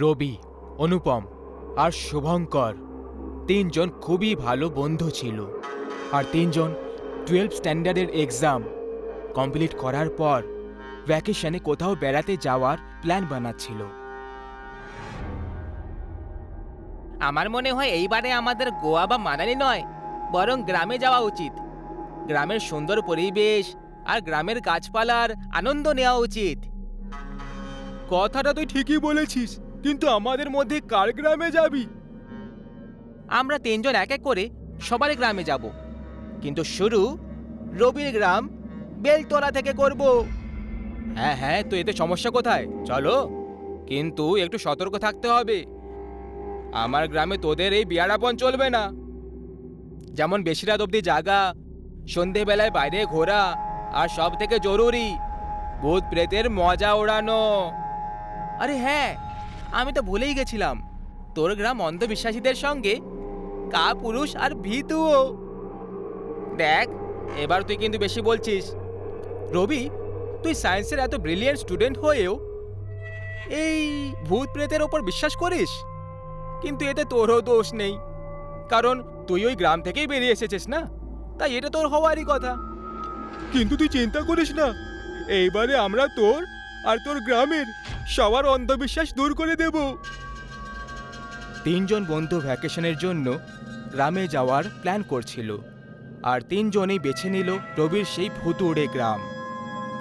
রবি, অনুপম আর শুভঙ্কর তিনজন খুবই ভালো বন্ধু ছিল। আর তিনজন 12 স্ট্যান্ডার্ডের এক্সাম কমপ্লিট করার পর ভ্যাকেশনে কোথাও বেড়াতে যাওয়ার প্ল্যান বানাচ্ছিল। আমার মনে হয় এইবারে আমাদের গোয়া বা মানালি নয়, বরং গ্রামে যাওয়া উচিত। গ্রামের সুন্দর পরিবেশ আর গ্রামের গাছপালার আনন্দ নেওয়া উচিত। কথাটা তুই ঠিকই বলেছিস, কিন্তু আমাদের মধ্যে কার গ্রামে যাবি? আমরা তিনজন এক এক করে সবার গ্রামে যাব, কিন্তু শুরু রবির গ্রাম বেলতলা থেকে করব। হ্যাঁ হ্যাঁ, তো এতে সমস্যা কোথায়? চলো, কিন্তু একটু সতর্ক থাকতে হবে। আমার গ্রামে তোদের এই বিয়ারাপন চলবে না। যেমন বেশি রাত অবধি জাগা, সন্ধেবেলায় বাইরে ঘোরা, আর সব থেকে জরুরি ভূত প্রেতের মজা ওড়ানো। আরে হ্যাঁ, আমি তো ভুলেই গেছিলাম, তোর গ্রাম অন্ধবিশ্বাসীদের সঙ্গে কাপুরুষ আর ভীতুও। দেখ, এবার তুই কিন্তু বেশি বলছিস। রবি, তুই সায়েন্সের এত ব্রিলিয়েন্ট স্টুডেন্ট হয়েও এই ভূত প্রেতের ওপর বিশ্বাস করিস? কিন্তু এতে তোরও দোষ নেই, কারণ তুই ওই গ্রাম থেকেই বেরিয়ে এসেছিস না, তাই এটা তোর হওয়ারই কথা। কিন্তু তুই চিন্তা করিস না, এইবারে আমরা তোর আর তোর গ্রামের সবার অন্ধবিশ্বাস দূর করে দেব। তিনজন বন্ধু ভ্যাকেশনের জন্য গ্রামে যাওয়ার প্ল্যান করছিল, আর তিনজনেই বেছে নিল রবির সেই ভুতুড়ে গ্রাম,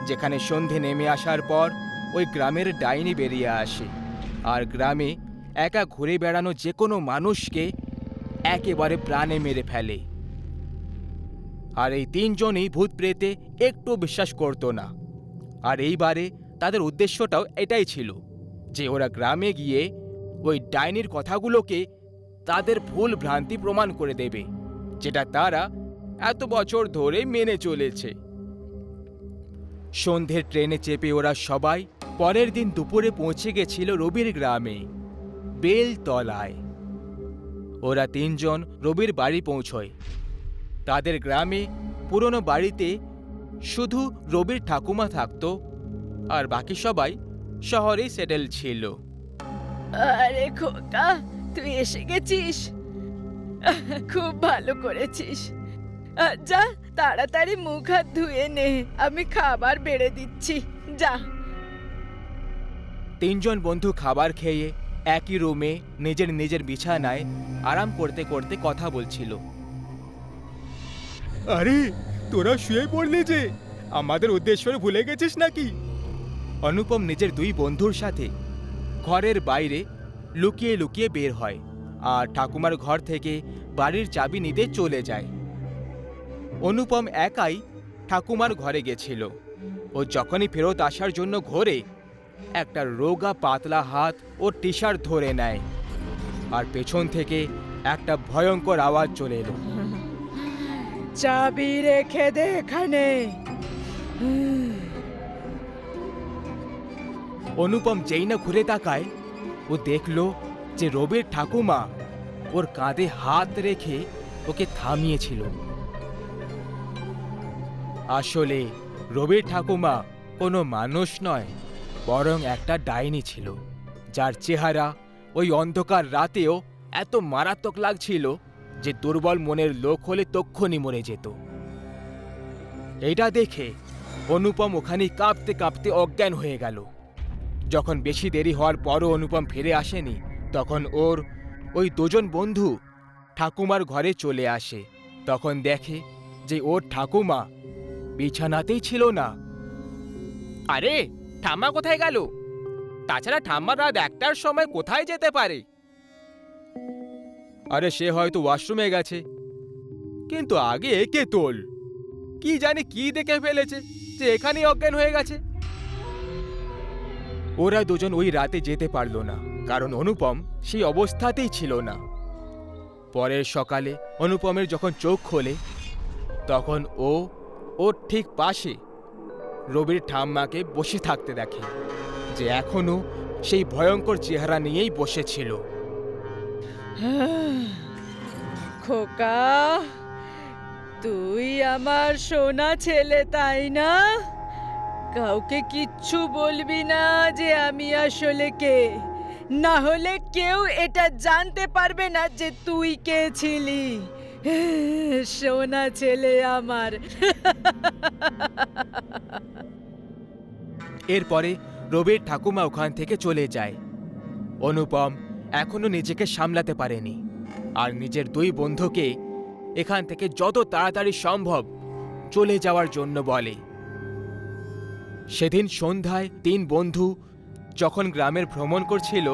যেখানে সন্ধে নেমে আসার পর ওই গ্রামের ডাইনি বেরিয়ে আসে আর গ্রামে একা ঘুরে বেড়ানো যে কোনো মানুষকে একেবারে প্রাণে মেরে ফেলে। আর এই তিনজনই ভূত প্রেতে একটু বিশ্বাস করতো না। আর এইবারে তাদের উদ্দেশ্যটাও এটাই ছিল যে ওরা গ্রামে গিয়ে ওই ডাইনির কথাগুলোকে তাদের ভুল ভ্রান্তি প্রমাণ করে দেবে, যেটা তারা এত বছর ধরে মেনে চলেছে। সন্ধ্যের ট্রেনে চেপে ওরা সবাই পরের দিন দুপুরে পৌঁছে গেছিল রবির গ্রামে, বেলতলায়। ওরা তিনজন রবির বাড়ি পৌঁছয়। তাদের গ্রামে পুরনো বাড়িতে শুধু রবির ঠাকুমা থাকতো, আর বাকি সবাই শহরেই সেটেল ছিল। আরে খোকা, তুই এসে গেছিস, খুব ভালো করেছিস। যা তাড়াতাড়ি মুখ হাত ধুয়ে নে, আমি খাবার বেড়ে দিচ্ছি, যা। তিনজন বন্ধু খাবার খেয়ে একই রুমে নিজের নিজের বিছানায় আরাম করতে করতে কথা বলছিল। আরে, তোরা শুয়ে পড়লি যে, আমাদের উদ্দেশ্য ভুলে গেছিস নাকি? অনুপম নিজের দুই বন্ধুর সাথে ঘরের বাইরে লুকিয়ে লুকিয়ে বের হয় আর ঠাকুমার ঘর থেকে বাড়ির চাবি নিতে চলে যায়। অনুপম একাই ঠাকুমার ঘরে গেছিল। ও যখনই ফেরত আসার জন্য ঘোরে, একটা রোগা পাতলা হাত ও টি শার্ট ধরে নেয়, আর পেছন থেকে একটা ভয়ঙ্কর আওয়াজ চলে এলো। চাবি রেখে দে এখানে। অনুপম যেই না ঘুরে তাকায়, ও দেখল যে রবির ঠাকুমা ওর কাঁধে হাত রেখে ওকে থামিয়েছিল। আসলে রবির ঠাকুমা কোনো মানুষ নয়, বরং একটা ডাইনি ছিল, যার চেহারা ওই অন্ধকার রাতেও এত মারাত্মক লাগছিল যে দুর্বল মনের লোক হলে তক্ষুনি মরে যেত। এটা দেখে অনুপম ওখানে কাঁপতে কাঁপতে অজ্ঞান হয়ে গেল। যখন বেশি দেরি হওয়ার পরও অনুপম ফিরে আসেনি, তখন ওর ওই দুজন বন্ধু ঠাকুমার ঘরে চলে আসে। তখন দেখে যে ওর ঠাকুমা বিছানাতেই ছিল না। আরে, ঠাম্মা কোথায় গেল? তাছাড়া ঠাম্মা রাত 1টার সময় কোথায় যেতে পারে? আরে, সে হয়তো ওয়াশরুমে গেছে, কিন্তু আগে একে তোল। কি জানি কি দেখে ফেলেছে যে এখানেই অজ্ঞান হয়ে গেছে। ওরা দুজন ওই রাতে যেতে পারল না, কারণ অনুপম সেই অবস্থাতেই ছিল না। পরের সকালে অনুপমের যখন চোখ খোলে, তখন ও ওর ঠিক পাশে রবির ঠাম্মাকে বসে থাকতে দেখে, যে এখনো সেই ভয়ঙ্কর চেহারা নিয়েই বসেছিল। খোকা, তুই আমার সোনা ছেলে, তাই না? কাউকে কিচ্ছু বলবি না যে আমি আসলে কে। না হলে কেউ এটা জানতে পারবে না যে তুই কে ছিলি। সোনা ছেলে আমার। এরপরে রবির ঠাকুমা ওখান থেকে চলে যায়। অনুপম এখনো নিজেকে সামলাতে পারেনি আর নিজের দুই বন্ধুকে এখান থেকে যত তাড়াতাড়ি সম্ভব চলে যাওয়ার জন্য বলে। সেদিন সন্ধ্যায় তিন বন্ধু যখন গ্রামের ভ্রমণ করছিল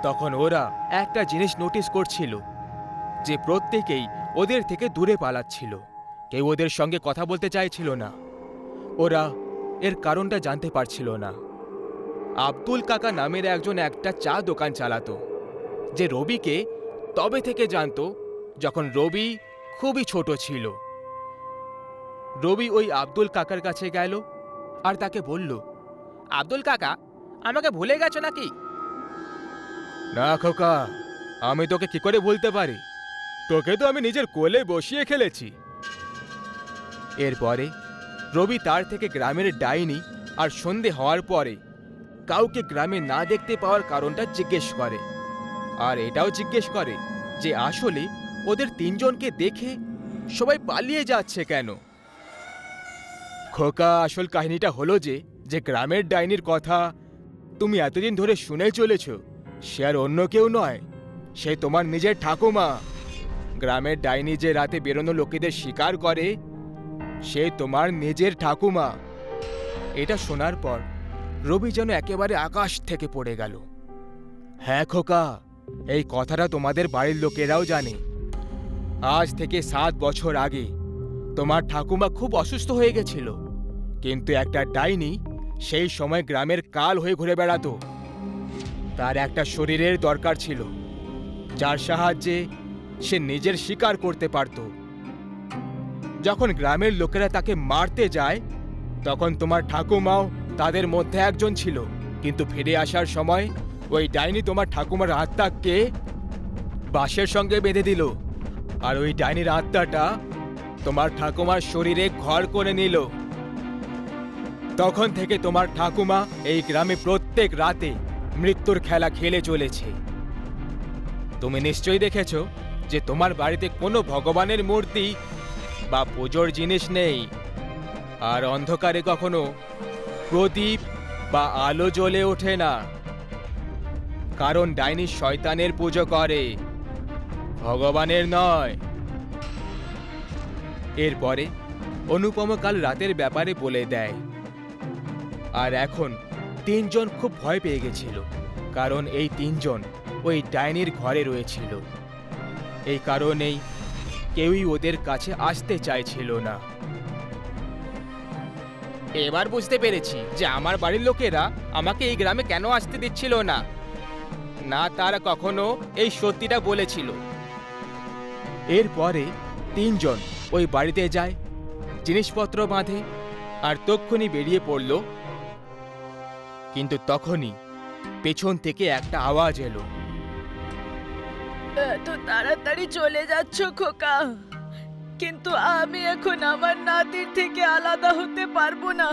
তখন ওরা একটা জিনিস নোটিস করছিল যে প্রত্যেকেই ওদের থেকে দূরে পালাচ্ছিল, কেউ ওদের সঙ্গে কথা বলতে চাইছিল না। ওরা এর কারণটা জানতে পারছিল না। আব্দুল কাকা নামের একজন একটা চা দোকান চালাতো, যে রবিকে তবে থেকে জানতো যখন রবি খুবই ছোট ছিল। রবি ওই আব্দুল কাকার কাছে গেল আর তাকে বলল, আব্দুল কাকা, আমাকে ভুলে গেছো নাকি? না খোকা, আমি তোকে কি করে ভুলতে পারি, তোকে তো আমি নিজের কোলে বসিয়ে খেলেছি। এরপরে রবি তার থেকে গ্রামের ডাইনি আর সন্ধে হওয়ার পরে কাউকে গ্রামে না দেখতে পাওয়ার কারণটা জিজ্ঞেস করে, আর এটাও জিজ্ঞেস করে যে আসলে ওদের তিনজনকে দেখে সবাই পালিয়ে যাচ্ছে কেন। খোকা, আসল কাহিনীটা হলো যে গ্রামের ডাইনির কথা তুমি এতদিন ধরে শুনে চলেছ সে আর অন্য কেউ নয়, সে তোমার নিজের ঠাকুমা। গ্রামের ডাইনি যে রাতে বেরোনো লোকেদের শিকার করে সে তোমার নিজের ঠাকুমা। এটা শোনার পর রবি যেন একেবারে আকাশ থেকে পড়ে গেল। হ্যাঁ খোকা, এই কথাটা তোমাদের বাড়ির লোকেরাও জানে। আজ থেকে 7 বছর আগে তোমার ঠাকুমা খুব অসুস্থ হয়ে গেছিল, কিন্তু একটা ডাইনি সেই সময় গ্রামের কাল হয়ে ঘুরে বেড়াতো। তার একটা শরীরের দরকার ছিল যার সাহায্যে সে নিজের শিকার করতে পারত। যখন গ্রামের লোকেরা তাকে মারতে যায় তখন তোমার ঠাকুমাও তাদের মধ্যে একজন ছিল, কিন্তু ফিরে আসার সময় ওই ডাইনি তোমার ঠাকুমার আত্মাকে বাঁশের সঙ্গে বেঁধে দিল, আর ওই ডাইনির আত্মাটা তোমার ঠাকুমার শরীরে ঘর করে নিল। তখন থেকে তোমার ঠাকুমা এই গ্রামে প্রত্যেক রাতে মৃত্যুর খেলা খেলে চলেছে। তুমি নিশ্চয়ই দেখেছ যে তোমার বাড়িতে কোনো ভগবানের মূর্তি বা পুজোর জিনিস নেই, আর অন্ধকারে কখনো প্রদীপ বা আলো জ্বলে ওঠে না, কারণ ডাইনি শয়তানের পুজো করে, ভগবানের নয়। এরপরে অনুপম কাল রাতের ব্যাপারে বলে দেয়। আর এখন তিনজন খুব ভয় পেয়ে গেছিল, কারণ এই তিনজন ওই ডাইনির ঘরে রয়েছিল। এই কারণেই কেউই ওদের কাছে আসতে চাইছিল না। এবার বুঝতে পেরেছি যে আমার বাড়ির লোকেরা আমাকে এই গ্রামে কেন আসতে দিচ্ছিল না। না, তারা কখনো এই সত্যিটা বলেছিল। এরপরে তিনজন ওই বাড়িতে যায়, জিনিসপত্র বাঁধে আর তক্ষুনি বেরিয়ে পড়ল। কিন্তু তখনই পেছন থেকে একটা আওয়াজ এলো। এত তাড়াতাড়ি চলে যাচ্ছ খোকা, কিন্তু আমি এখন আমার নাতির থেকে আলাদা হতে পারবো না।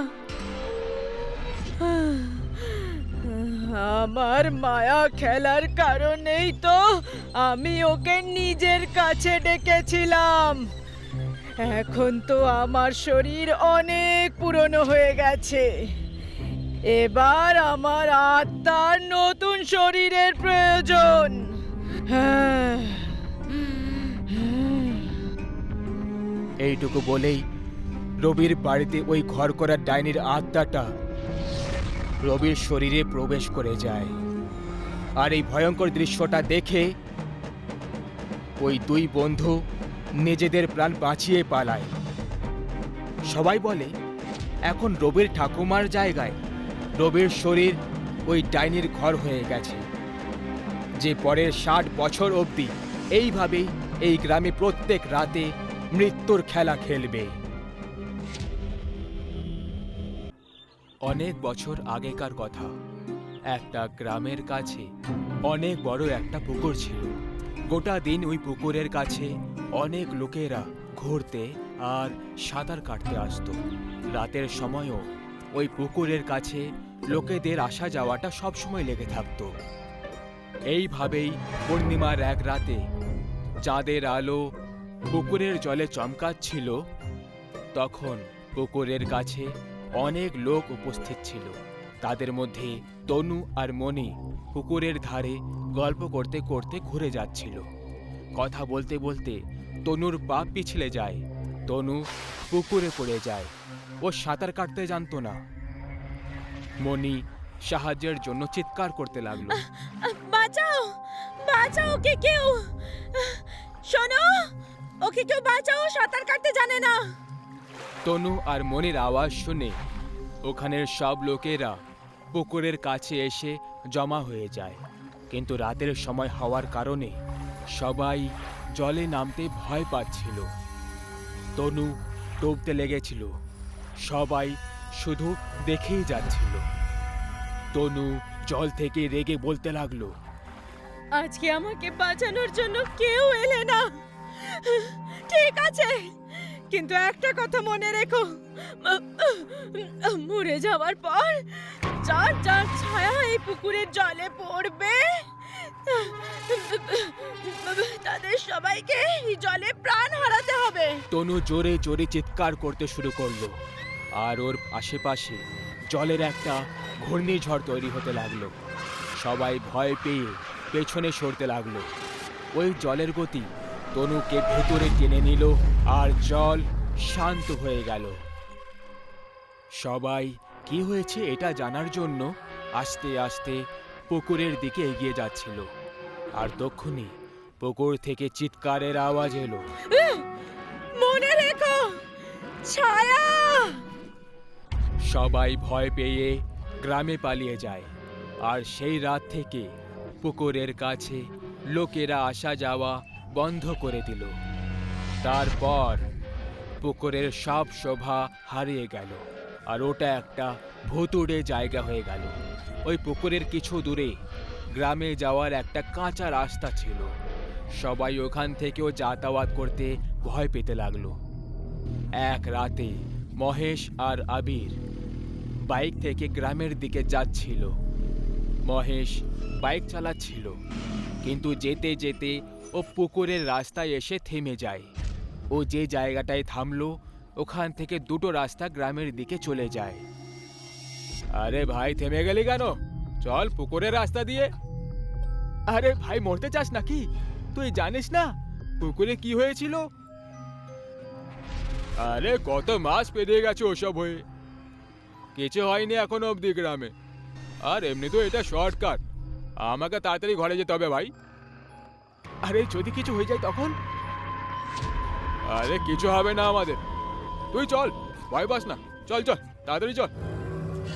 আমার মায়া খেলার কারণেই তো আমি ওকে নিজের কাছে ডেকেছিলাম। এখন তো আমার শরীর অনেক পুরনো হয়ে গেছে, এবার আমার আত্মার নতুন শরীরের প্রয়োজন। এইটুকু বলেই রবির বাড়িতে ওই ঘর করা ডাইনির আত্মাটা রবির শরীরে প্রবেশ করে যায়। আর এই ভয়ঙ্কর দৃশ্যটা দেখে ওই দুই বন্ধু নিজেদের প্রাণ বাঁচিয়ে পালায়। সবাই বলে এখন রবির ঠাকুমার জায়গায় রবির শরীর ওই ডাইনির ঘর হয়ে গেছে, যে পরের 60 বছর অবধি এইভাবেই এই গ্রামে প্রত্যেক রাতে মৃত্যুর খেলা খেলবে। অনেক বছর আগেকার কথা, একটা গ্রামের কাছে অনেক বড় একটা পুকুর ছিল। গোটা দিন ওই পুকুরের কাছে অনেক লোকেরা ঘুরতে আর সাঁতার কাটতে আসতো। রাতের সময়ও ওই পুকুরের কাছে লোকেদের আসা যাওয়াটা সবসময় লেগে থাকতো। এইভাবেই পূর্ণিমার এক রাতে চাঁদের আলো পুকুরের জলে চমকাচ্ছিল, তখন পুকুরের কাছে অনেক লোক উপস্থিত ছিল। তাদের মধ্যে তনু আর মণি পুকুরের ধারে গল্প করতে করতে ঘুরে যাচ্ছিল। কথা বলতে বলতে তনুর পা পিছলে যায়। তনু পুকুরে পড়ে যায়। ও সাঁতার কাটতে জানতো না। মণি সাহায্যের জন্য চিৎকার করতে লাগলো। বাঁচাও, বাঁচাও, ওকে কেউ, শোনো, ওকে কেউ বাঁচাও, সাঁতার কাটতে জানে না। তনু আর মনির আওয়াজ শুনে ওখানের সব লোকেরা পুকুরের কাছে এসে জমা হয়ে যায়। কিন্তু রাতের সময় হওয়ার কারণে সবাই জলে নামতে ভয় পাচ্ছিল। তনু ডুবতে লেগেছিল। সবাই শুধু দেখেই যাচ্ছিল। তনু জল থেকে রেগে বলতে লাগলো, আজকে আমাকে বাঁচানোর জন্য কেউ এলে না। ঠিক আছে, কিন্তু একটা কথা মনে রেখো, মরে যাওয়ার পর যার যার ছায়া এই পুকুরের জলে পড়বে তাদের সবাইকে এই জলে প্রাণ হারাতে হবে। তনু জোরে জোরে চিৎকার করতে শুরু করলো, আর ওর আশেপাশে জলের একটা ঘূর্ণিঝড় তৈরি হতে লাগলো। সবাই ভয় পেয়ে পেছনে সরতে লাগলো। ওই জলের গতি তনুকে ভেতরে টেনে নিল, আর জল শান্ত হয়ে গেল। সবাই কি হয়েছে এটা জানার জন্য আস্তে আস্তে পুকুরের দিকে এগিয়ে যাচ্ছিল। আর তক্ষুনি পুকুর থেকে চিৎকারের আওয়াজ এলো, মনে রেখো, ছায়া। সবাই ভয় পেয়ে গ্রামে পালিয়ে যায়। আর সেই রাত থেকে পুকুরের কাছে লোকেরা আসা যাওয়া বন্ধ করে দিল। তারপর পুকুরের সব শোভা হারিয়ে গেল, আর ওটা একটা ভুতুড়ে জায়গা হয়ে গেল। ওই পুকুরের কিছু দূরে গ্রামে যাওয়ার একটা কাঁচা রাস্তা ছিল। সবাই ওখান থেকেও যাতায়াত করতে ভয় পেতে লাগলো। এক রাতে মহেশ আর আবির বাইক থেকে গ্রামের দিকে যাচ্ছিল। মহেশ বাইক চালাচ্ছিল, কিন্তু যেতে যেতে ও পুকুরের রাস্তায় এসে থেমে যায়। ও যে জায়গাটায় থামলো ওখান থেকে দুটো রাস্তা গ্রামের দিকে চলে যায়। আরে ভাই, থেমে গেলি কেন? চল পুকুরের রাস্তা দিয়ে। আরে ভাই, মরতে চাস নাকি? তুই জানিস না পুকুরে কি হয়েছিল? আরে কত মাস পেরিয়ে গেছে ওসব হয়ে, কিছু হয়নি এখনো অবধি গ্রামে। আর এমনি তো এটা শর্টকাট, আমাকে তাড়াতাড়ি ঘরে যেতে হবে ভাই। আরে যদি কিছু হয়ে যায় তখন? আরে কিছু হবে না আমাদের, তুই চল, ভয় পাস না, চল চল তাড়াতাড়ি চল।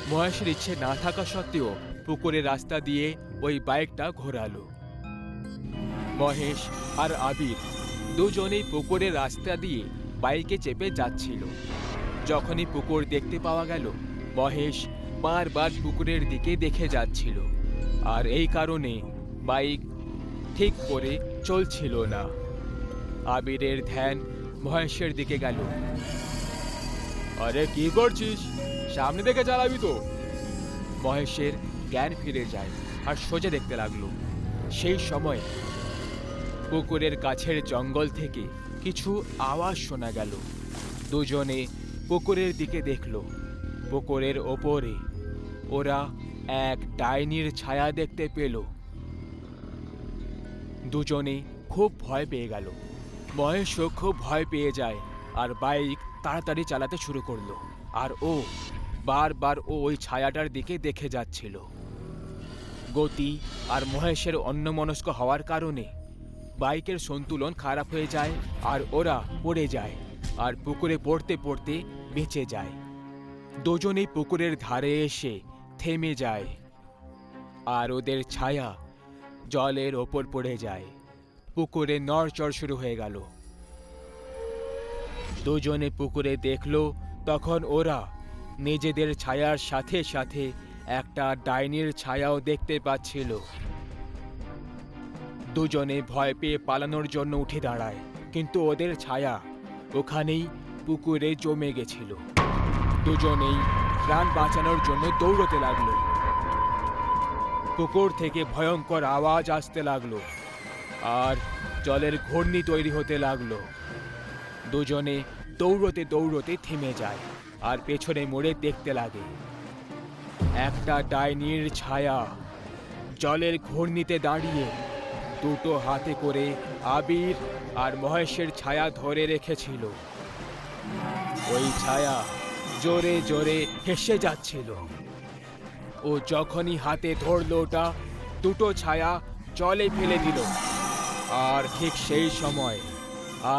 মহেশের ইচ্ছে না থাকা সত্ত্বেও পুকুরের রাস্তা দিয়ে ওই বাইকটা ঘোরালো। মহেশ আর আবির দুজনেই পুকুরের রাস্তা দিয়ে বাইকে চেপে যাচ্ছিল। যখনই পুকুর দেখতে পাওয়া গেল, মহেশ বারবার পুকুরের দিকে দেখে যাচ্ছিল, আর এই কারণে বাইক ঠিক করে চলছিল না। আবিরের ধ্যান মহেশের দিকে গেল। আরে কি করছিস? সামনে দেখে চালাবি তো। মহেশের জ্ঞান ফিরে যায় আর সোজা দেখতে লাগলো। সেই সময় পুকুরের কাছের জঙ্গল থেকে কিছু আওয়াজ শোনা গেল। দুজনে পুকুরের দিকে দেখলো। পুকুরের ওপরে ওরা এক ডাইনির ছায়া দেখতে পেল। দুজনে খুব ভয় পেয়ে গেল। মহেশও খুব ভয় পেয়ে যায় আর বাইক তাড়াতাড়ি চালাতে শুরু করলো। আর ও বারবার ওই ছায়াটার দিকে দেখে যাচ্ছিল। গতি আর মহেশের অন্যমনস্ক হওয়ার কারণে বাইকের সন্তুলন খারাপ হয়ে যায় আর ওরা পড়ে যায়, আর পুকুরে পড়তে পড়তে বেঁচে যায়। দুজনেই পুকুরের ধারে এসে থেমে যায়, আর ওদের ছায়া জলের ওপর পড়ে যায়। পুকুরে নড়চড় শুরু হয়ে গেল। দুজনে পুকুরে দেখলো, তখন ওরা নিজেদের ছায়ার সাথে সাথে একটা ডাইনির ছায়াও দেখতে পাচ্ছিল। দুজনে ভয় পেয়ে পালানোর জন্য উঠে দাঁড়ায়, কিন্তু ওদের ছায়া ওখানেই পুকুরে জমে গেছিল। দুজনেই প্রাণ বাঁচানোর জন্য দৌড়তে লাগলো। পুকুর থেকে ভয়ঙ্কর আওয়াজ আসতে লাগলো আর জলের ঘূর্ণি তৈরি হতে লাগলো। দুজনে দৌড়তে দৌড়তে থেমে যায় আর পেছনে মুড়ে দেখতে লাগে। একটা ডাইনির ছায়া জলের ঘূর্ণিতে দাঁড়িয়ে দুটো হাতে করে আবির আর মহেশের ছায়া ধরে রেখেছিল। ওই ছায়া জোরে জোরে হেসে যাচ্ছিল। ও যখনই হাতে ধরলো ওটা, দুটো ছায়া জলে ফেলে দিল। আর ঠিক সেই সময়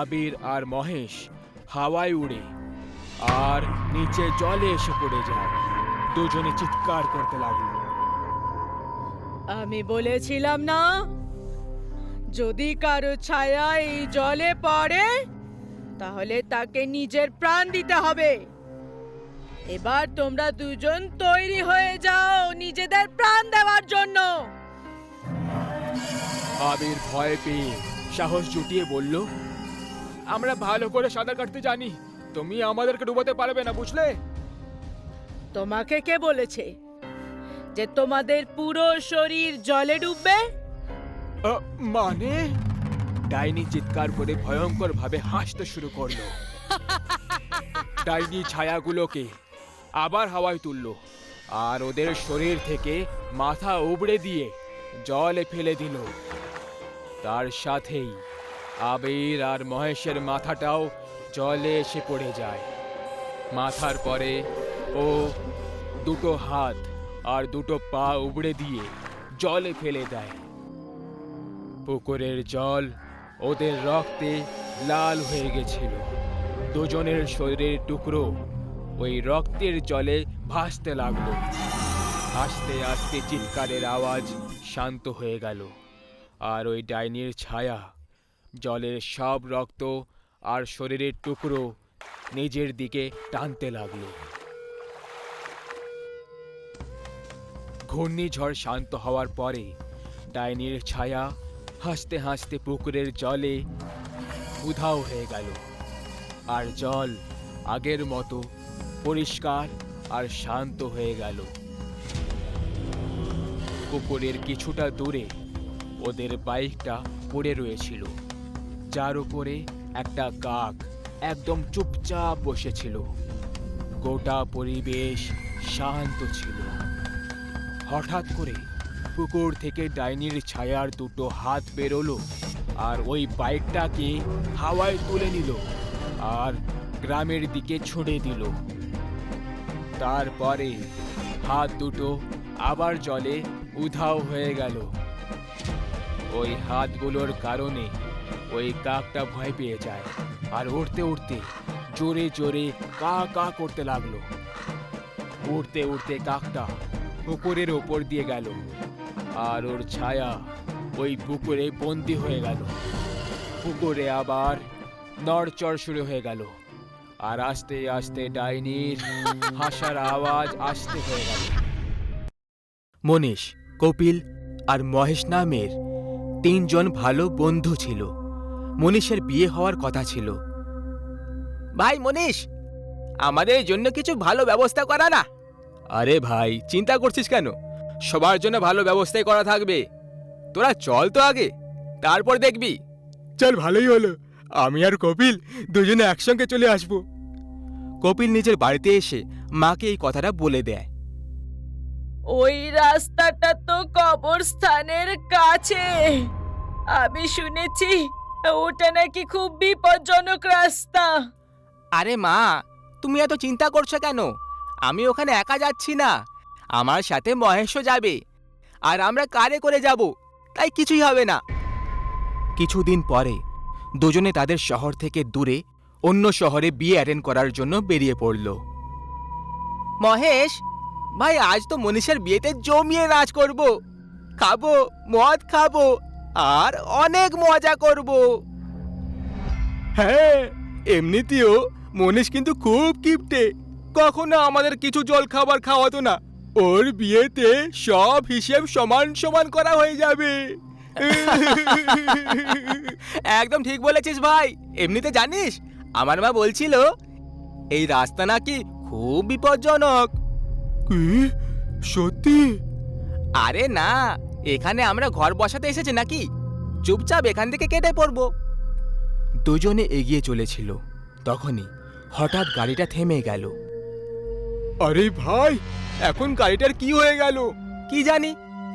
আবির আর মহেশ হাওয়ায় উড়ে আর নিচে জলে এসে পড়ে যায়। দুজনে চিৎকার করতে লাগলো। আমি বলেছিলাম না, যদি কারো ছায়া এই জলে পড়ে তাহলে তাকে নিজের প্রাণ দিতে হবে। এবার তোমরা দুজন তৈরি হয়ে যাও নিজেদের প্রাণ দেওয়ার জন্য। আবির ভয় পেয়ে সাহস জুটিয়ে বলল, আমরা ভালো করে সাঁতার কাটতে জানি, তুমি আমাদেরকে ডুবাতে পারবে না, বুঝলে? তোমাকে কে বলেছে যে তোমাদের পুরো শরীর জলে ডুববে? মানে? ডাইনি চিৎকার করে ভয়ঙ্কর ভাবে হাসতে শুরু করলো। ডাইনি ছায়াগুলোকে আবার হাওয়ায় তুললো আর ওদের শরীর থেকে মাথা উবড়ে দিয়ে জলে ফেলে দিল। তার সাথেই আবির আর মহেশের মাথাটাও জলে এসে পড়ে যায়। মাথার পরে ও দুটো হাত আর দুটো পা উবড়ে দিয়ে জলে ফেলে দেয়। পুকুরের জল ওদের রক্তে লাল হয়ে গেছিল। দুজনের শরীরের টুকরো ওই রক্তের জলে ভাসতে লাগলো। আস্তে আস্তে চিৎকারের আওয়াজ শান্ত হয়ে গেল আর ওই ডাইনির ছায়া জলের সব রক্ত আর শরীরের টুকরো নিজের দিকে টানতে লাগলো। ঘূর্ণিঝড় শান্ত হওয়ার পরে ডাইনির ছায়া হাসতে হাসতে পুকুরের জলে উধাও হয়ে গেল আর জল আগের মতো পরিষ্কার আর শান্ত হয়ে গেল। পুকুরের কিছুটা দূরে ওদের বাইকটা পড়ে রয়েছিল, যার উপরে একটা কাক একদম চুপচাপ বসেছিল। গোটা পরিবেশ শান্ত ছিল। হঠাৎ করে পুকুর থেকে ডাইনির ছায়ার দুটো হাত বেরোলো আর ওই বাইকটাকে হাওয়ায় তুলে নিল আর গ্রামের দিকে ছুঁড়ে দিল। তারপরে হাত দুটো আবার জলে উধাও হয়ে গেল। ওই হাতগুলোর কারণে ওই কাকটা ভয় পেয়ে যায় আর উড়তে উড়তে জোরে জোরে কা কা করতে লাগলো। উড়তে উড়তে কাকটা পুকুরের ওপর দিয়ে গেল আর ওর ছায়া ওই পুকুরে বন্দি হয়ে গেল। পুকুরে আবার নড়চড় শুরু হয়ে গেল আর আস্তে আস্তে ডাইনির হাসার আওয়াজ আসতে হয়ে গেল। মনীষ, কপিল আর মহেশ নামের তিনজন ভালো বন্ধু ছিল। মনীষের বিয়ে হওয়ার কথা ছিল। ভাই মনীষ, আমাদের জন্য কিছু ভালো ব্যবস্থা করা না। আরে ভাই, চিন্তা করছিস কেন? সবার জন্য ভালো ব্যবস্থাই করা থাকবে। তোরা চল তো আগে, তারপর দেখবি। চল, ভালোই হলো, আমি আর কপিল দুজনে একসঙ্গে চলে আসব। কপিল নিজের বাড়িতে এসে মাকে এই কথাটা বলে দেয়। ওই রাস্তাটা তো কবরস্থানের কাছে। আমি শুনেছি ওটা নাকি খুব বিপজ্জনক রাস্তা। আরে মা, তুমি এত চিন্তা করছো কেন? আমি ওখানে একা যাচ্ছি না, আমার সাথে মহেশও যাবে আর আমরা কারে করে যাব, তাই কিছুই হবে না। কিছুদিন পরে দুজনে তাদের শহর থেকে দূরে অন্য শহরে বিয়ে অ্যাটেন্ড করার জন্য বেরিয়ে পড়ল। মহেশ ভাই, আজ তো মনীষের বিয়েতে জমিয়ে নাচ করব, খাবো, মদ খাবো আর অনেক মজা করব। হ্যাঁ, এমনিতেও মনীষ কিন্তু খুব কিপটে, কখনো আমাদের কিছু জল খাবার খাওয়াতো না। ওর বিয়েতে সব হিসেব সমান সমান করা হয়ে যাবে। একদম ঠিক বলেছিস ভাই। এমনিতে জানিস, আমার মা বলছিল এই রাস্তা নাকি খুব বিপজ্জনক। কি? সত্যি? আরে না, এখানে আমরা ঘর বসাতে এসেছি নাকি? চুপচাপ এখান থেকে কেটে পড়বো। দুজনে এগিয়ে চলেছিল, তখনই হঠাৎ গাড়িটা থেমে গেল। আরে ভাই, এখন গাড়িটার কি হয়ে গেল? কি জানি,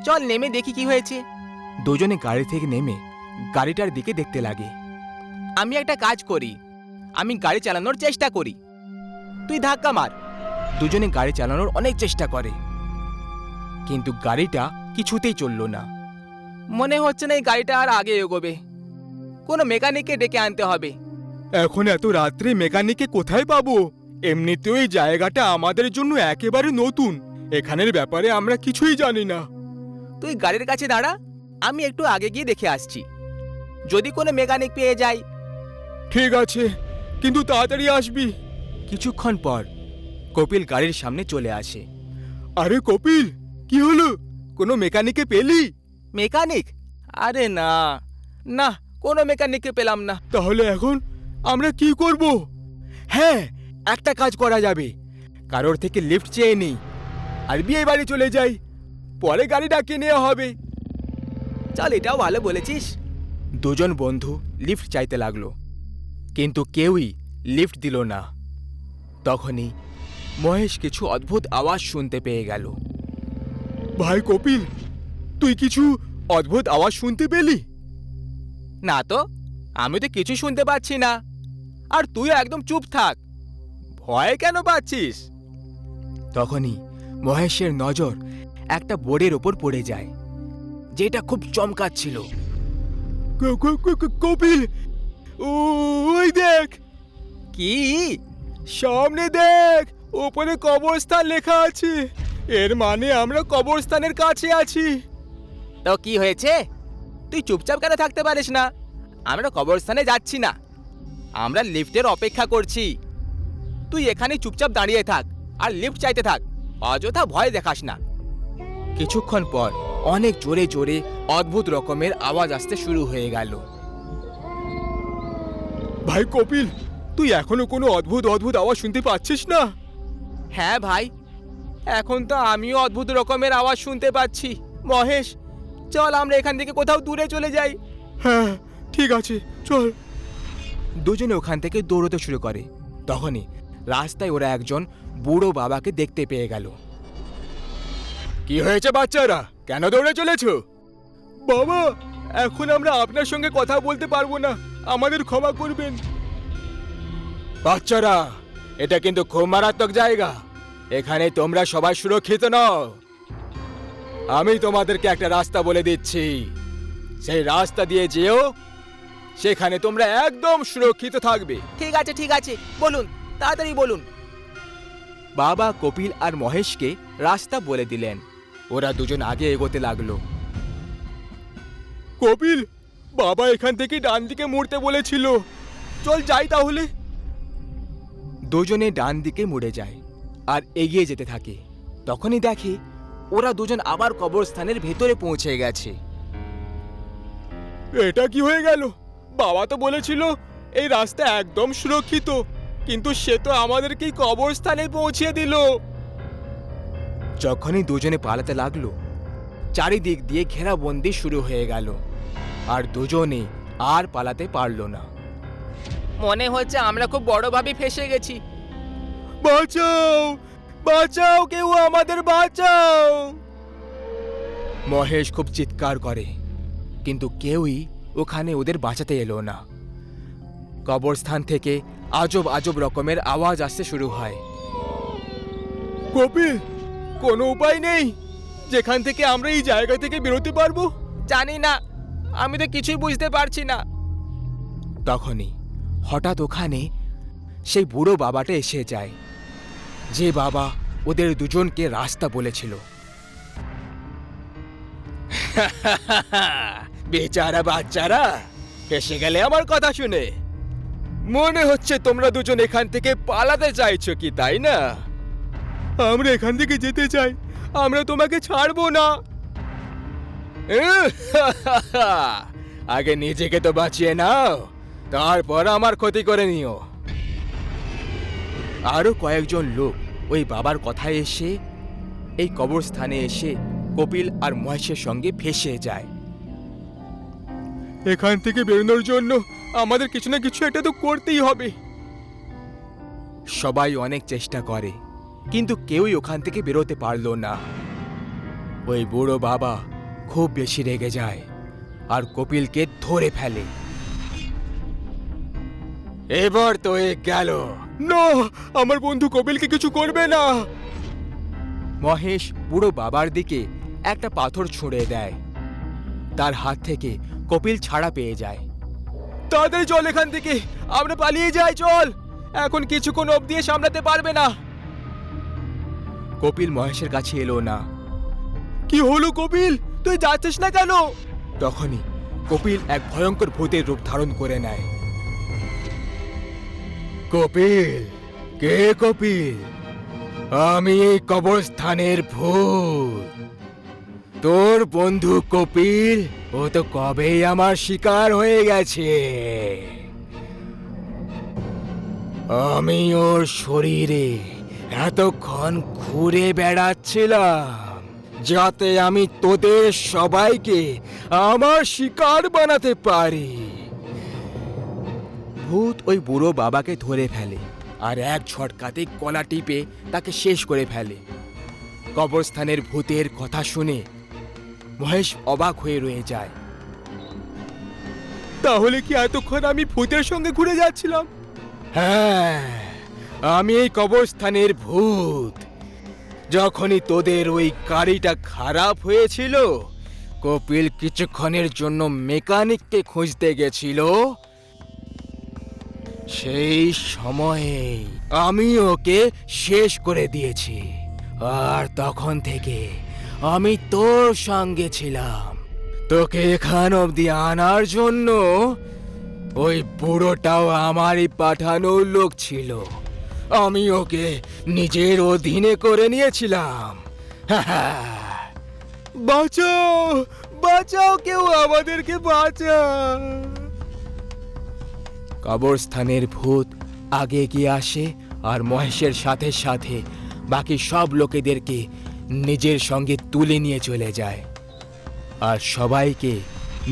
চল নেমে দেখি কি হয়েছে। দুজনে গাড়ি থেকে নেমে গাড়িটার দিকে দেখতে লাগে। আমি একটা কাজ করি, আমি গাড়ি চালানোর চেষ্টা করি, তুই ধাক্কা মার। দুজনে গাড়ি চালানোর অনেক চেষ্টা করে, কিন্তু গাড়িটা কিছুতেই চলল না। মনে হচ্ছে না এই গাড়িটা আর আগে এগোবে, কোনো মেকানিককে ডেকে আনতে হবে। এখন এত রাত্রে মেকানিককে কোথায় পাবো? এমনিতেও এই জায়গাটা আমাদের জন্য একেবারে নতুন, এখানের ব্যাপারে আমরা কিছুই জানি না। তুই গাড়ির কাছে দাঁড়া, আমি একটু আগে গিয়ে দেখে আসছি, যদি কোনো মেকানিক পেয়ে যাই। ঠিক আছে, কিন্তু তাড়াতাড়ি আসবি। কিছুক্ষণ পর কপিল গাড়ির সামনে চলে আসে। আরে কপিল, কি হলো? কোনো মেকানিককে পেলি? মেকানিক? আরে না না, কোনো মেকানিককে পেলাম না। তাহলে এখন আমরা কি করব? হ্যাঁ, একটা কাজ করা যাবে, কারোর থেকে লিফট চেয়ে নিই আর বিয়ে বাড়ি চলে যাই, পরে গাড়ি ডাকিয়ে নেওয়া হবে। চল, এটাও ভালো বলেছিস। দুজন বন্ধু লিফট চাইতে লাগলো, কিন্তু কেউই লিফট দিল না। তখনই মহেশ কিছু অদ্ভুত আওয়াজ শুনতে পেয়ে গেল। ভাই কপিল, তুই কিছু অদ্ভুত আওয়াজ শুনতে পেলি? না তো, আমি তো কিছু শুনতে পাচ্ছি না। আর তুই একদম চুপ থাক, ভয় কেন পাচ্ছিস? তখনই মহেশের নজর একটা বোর্ডের ওপর পড়ে যায়, যেটা খুব চমকাচ্ছিল। কপিল, ওই দেখ। কি? সামনে দেখ, ওপরে কবরস্থান লেখা আছে। এর মানে আমরা কবরস্থানের কাছে আছি। তো কি হয়েছে? তুই চুপচাপ কেন থাকতে পারিস না? আমরা কবরস্থানে যাচ্ছি না, আমরা লিফটের অপেক্ষা করছি। তুই এখানে চুপচাপ দাঁড়িয়ে থাক আর লিফট চাইতে থাক, অযথা ভয় দেখাস না। কিছুক্ষণ পর অনেক জোরে জোরে অদ্ভুত রকমের আওয়াজ আসতে শুরু হয়ে গেল। ভাই কপিল, তুই এখনো কোনো অদ্ভুত অদ্ভুত আওয়াজ শুনতে পাচ্ছিস না? হ্যাঁ ভাই, এখন তো আমিও অদ্ভুত রকমের আওয়াজ শুনতে পাচ্ছি। মহেশ, চল আমরা এখান থেকে কোথাও দূরে চলে যাই। হ্যাঁ ঠিক আছে, চল। দুজনে ওখান থেকে দৌড়তে শুরু করে। তখনই রাস্তায় ওরা একজন বুড়ো বাবাকে দেখতে পেয়ে গেল। কি হয়েছে বাচ্চারা, কেন দৌড়ে চলেছ? বাবা, এখন আমরা আপনার সঙ্গে কথা বলতে পারবো না, আমাদের ক্ষমা করবেন। বাচ্চারা, এটা কিন্তু খুব মারাত্মক জায়গা, এখানে তোমরা সবাই সুরক্ষিত নও। আমি তোমাদেরকে একটা রাস্তা বলে দিচ্ছি, সেই রাস্তা দিয়ে যেও, সেখানে তোমরা একদম সুরক্ষিত থাকবে। ঠিক আছে ঠিক আছে, বলুন, তাড়াতাড়ি বলুন। বাবা কপিল আর মহেশকে রাস্তা বলে দিলেন। ওরা দুজন আগে এগোতে লাগলো। কপিল, বাবা এখান থেকে ডান দিকে মুড়তে বলেছিল, চল যাই তাহলে। দুজনে ডান দিকে মুড়ে যায় আর এগিয়ে যেতে থাকে। তখনই দেখে ওরা দুজন আবার কবরস্থানের ভেতরে পৌঁছে গেছে। এটা কি হয়ে গেল? বাবা তো বলেছিল এই রাস্তা একদম সুরক্ষিত, কিন্তু সে তো আমাদেরকেই কবরস্থানে পৌঁছে দিল। যখনই দুজনে পালাতে লাগলো, চারিদিক দিয়ে ঘেরাবন্দি শুরু হয়ে গেল আর দুজনে আর পালাতে পারল না। মনে হচ্ছে আমরা খুব বড়ভাবে ফেসে গেছি। বাঁচাও, বাঁচাও, কেউ আমাদের বাঁচাও! মহেশ খুব চিৎকার করে, কিন্তু কেউই ওখানে ওদের বাঁচাতে এলো না। কবরস্থান থেকে আজব আজব রকমের আওয়াজ আসতে শুরু হয়। কপিল, কোনো উপায় নেই যেখান থেকে আমরা এই জায়গা থেকে বেরোতে পারবো? জানি না, আমি তো কিছুই বুঝতে পারছি না। তখনই হঠাৎ ওখানে সেই বুড়ো বাবাটা এসে যায়, যে বাবা ওদের দুজনকে রাস্তা বলেছিল। বেচারা বাচ্চারা, এসে গেলে আমার কথা শুনে। মনে হচ্ছে তোমরা দুজন এখান থেকে পালাতে চাইছো কি, তাই না? আমরা এখান থেকে যেতে চাই, আমরা তোমাকে ছাড়বো না। আগে নিজেকে তো বাঁচিয়ে নাও, তারপর আমার ক্ষতি করে নিও। আরো কয়েকজন লোক ওই বাবার কথায় এসে এই কবরস্থানে এসে কপিল আর মহেশের সঙ্গে ভেসে যায়। এখান থেকে বেরোনোর জন্য আমাদের কিছু না কিছু একটা তো করতেই হবে। সবাই অনেক চেষ্টা করে, কিন্তু কেউই ওখান থেকে বেরোতে পারলো না। ওই বুড়ো বাবা খুব বেশি রেগে যায় আর কপিলকে ধরে ফেলে। এবার তো এ গেল। না, আমার বন্ধু কপিলকে কিছু করবে না। মহেশ বুড়ো বাবার দিকে একটা পাথর ছুঁড়ে দেয়। তার হাত থেকে কপিল ছাড়া পেয়ে যায়। তাড়াতাড়ি চল এখান থেকে, আমরা পালিয়ে যাই, চল। এখন কিছুক্ষণ অবধি সামলাতে পারবে না। কপিল মহেশের কাছে এলো না। কি হলো কপিল, তুই যাচ্ছিস না কেন? তখনই কপিল এক ভয়ঙ্কর ভূতের রূপ ধারণ করে নেয়। কপিল, কে কপিল? আমি এই কবরস্থানের ভূত। তোর বন্ধু কপিল, ও তো কবেই আমার শিকার হয়ে গেছে। আমি ওর শরীরে এতক্ষণ ঘুরে বেড়াচ্ছিলাম যাতে আমি তোদের সবাইকে আমার শিকার বানাতে পারি। ভূত ওই বুড়ো বাবাকে ধরে ফেলে আর এক ঝটকাতে গলা টিপে তাকে শেষ করে ফেলে। কবরস্থানের ভূতের কথা শুনে মহেশ অবাক হয়ে রয়ে যায়। তাহলে কি এতক্ষণ আমি ভূতের সঙ্গে ঘুরে যাচ্ছিলাম? হ্যাঁ, আমি এই কবরস্থানের ভূত। যখনই তোদের ওই গাড়িটা খারাপ হয়েছিল, কপিল কিছুক্ষণের জন্য মেকানিককে খুঁজতে গেছিল। সেই সময়ে আমি ওকে শেষ করে দিয়েছি, আর তখন থেকে আমি তোর সঙ্গে ছিলাম। তোকে এখান অবধি আনার জন্য ওই বুড়োটাও আমারই পাঠানো লোক ছিল। আমি ওকে নিজের অধীনে করে নিয়েছিলাম। বাঁচাও, বাঁচাও, কেউ আমাদেরকে বাঁচাও। কবরস্থানের ভূত আগে এগিয়ে আসে আর মহেশের সাথে সাথে বাকি সব লোকেদেরকে নিজের সঙ্গে তুলে নিয়ে চলে যায় আর সবাইকে